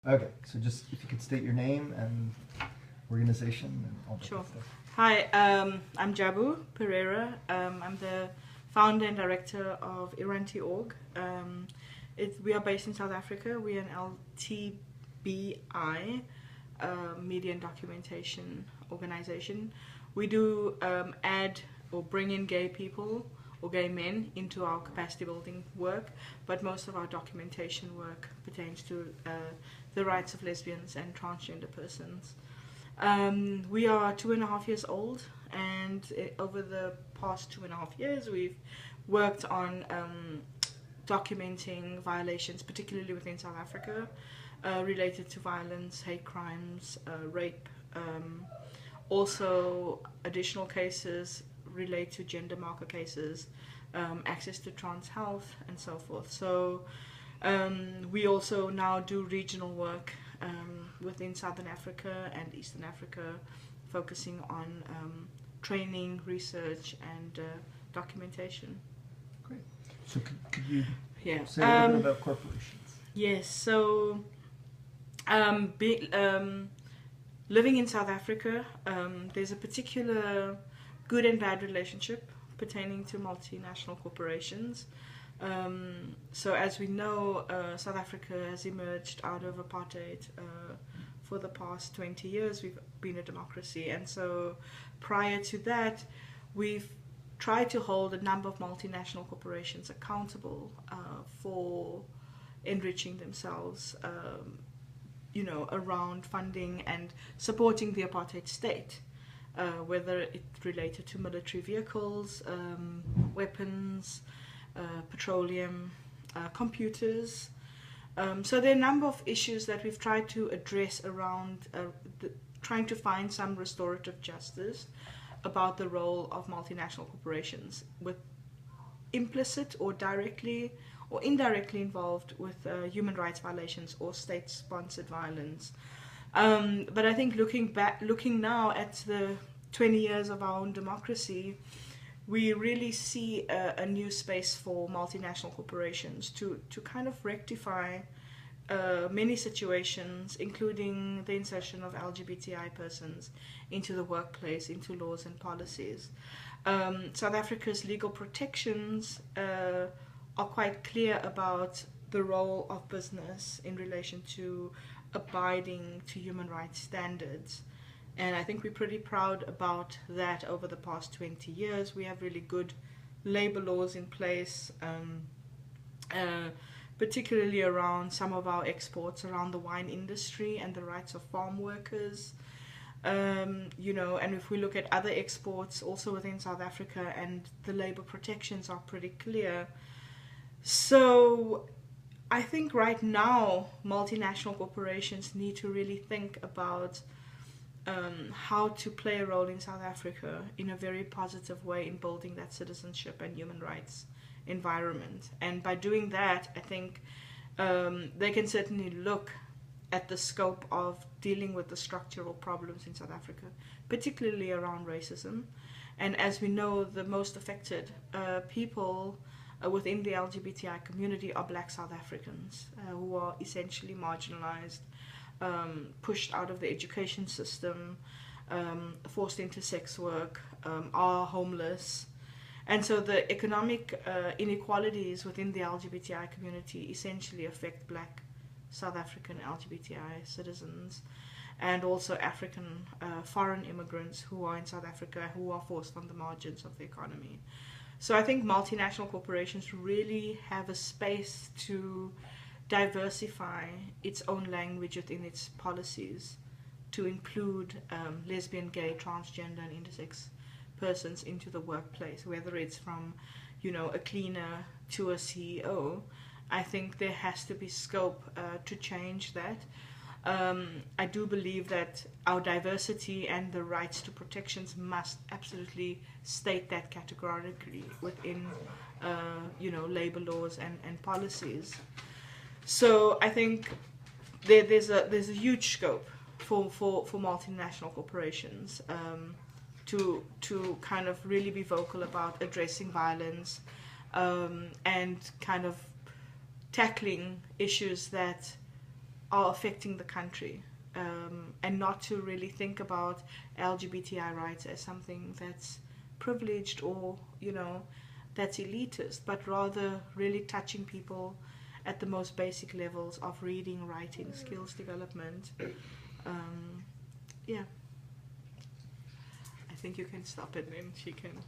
Okay, so just if you could state your name and organization and all that Sure. good stuff. Hi, I'm Jabu Pereira. I'm the founder and director of Iranti.org. We are based in South Africa. We are an LTBI, media and documentation organization. We do add or bring in gay people or gay men into our capacity building work, but most of our documentation work pertains to the rights of lesbians and transgender persons. We are 2.5 years old, and over the past 2.5 years, we've worked on documenting violations, particularly within South Africa, related to violence, hate crimes, rape. Also, additional cases relate to gender marker cases, access to trans health, and so forth. So we also now do regional work within Southern Africa and Eastern Africa, focusing on training, research, and documentation. Great. So could you Yeah. say a little bit about corporations? Yes. So, living in South Africa, there's a particular good and bad relationship pertaining to multinational corporations. So as we know, South Africa has emerged out of apartheid. For the past 20 years, we've been a democracy. And so prior to that, we've tried to hold a number of multinational corporations accountable for enriching themselves, around funding and supporting the apartheid state. Whether it related to military vehicles, weapons, petroleum, computers. So there are a number of issues that we've tried to address around trying to find some restorative justice about the role of multinational corporations, with implicit or directly or indirectly involved with human rights violations or state-sponsored violence. But I think looking now at the 20 years of our own democracy, we really see a new space for multinational corporations to kind of rectify many situations, including the insertion of LGBTI persons into the workplace, into laws and policies. South Africa's legal protections are quite clear about the role of business in relation to abiding to human rights standards. And I think we're pretty proud about that. Over the past 20 years, we have really good labor laws in place, particularly around some of our exports around the wine industry and the rights of farm workers. And if we look at other exports also within South Africa, and the labor protections are pretty clear. So I think right now multinational corporations need to really think about how to play a role in South Africa in a very positive way in building that citizenship and human rights environment. And by doing that, I think they can certainly look at the scope of dealing with the structural problems in South Africa, particularly around racism. And as we know, the most affected people within the LGBTI community are Black South Africans, who are essentially marginalized, pushed out of the education system, forced into sex work, are homeless. And so the economic inequalities within the LGBTI community essentially affect Black South African LGBTI citizens, and also African foreign immigrants who are in South Africa, who are forced on the margins of the economy. So I think multinational corporations really have a space to diversify its own language within its policies, to include lesbian, gay, transgender, and intersex persons into the workplace, whether it's from, a cleaner to a CEO. I think there has to be scope to change that. I do believe that our diversity and the rights to protections must absolutely state that categorically within, labor laws and policies. So I think there's a huge scope for multinational corporations to kind of really be vocal about addressing violence and kind of tackling issues that are affecting the country, and not to really think about LGBTI rights as something that's privileged or, you know, that's elitist, but rather really touching people at the most basic levels of reading, writing, skills development. Yeah. I think you can stop it and she can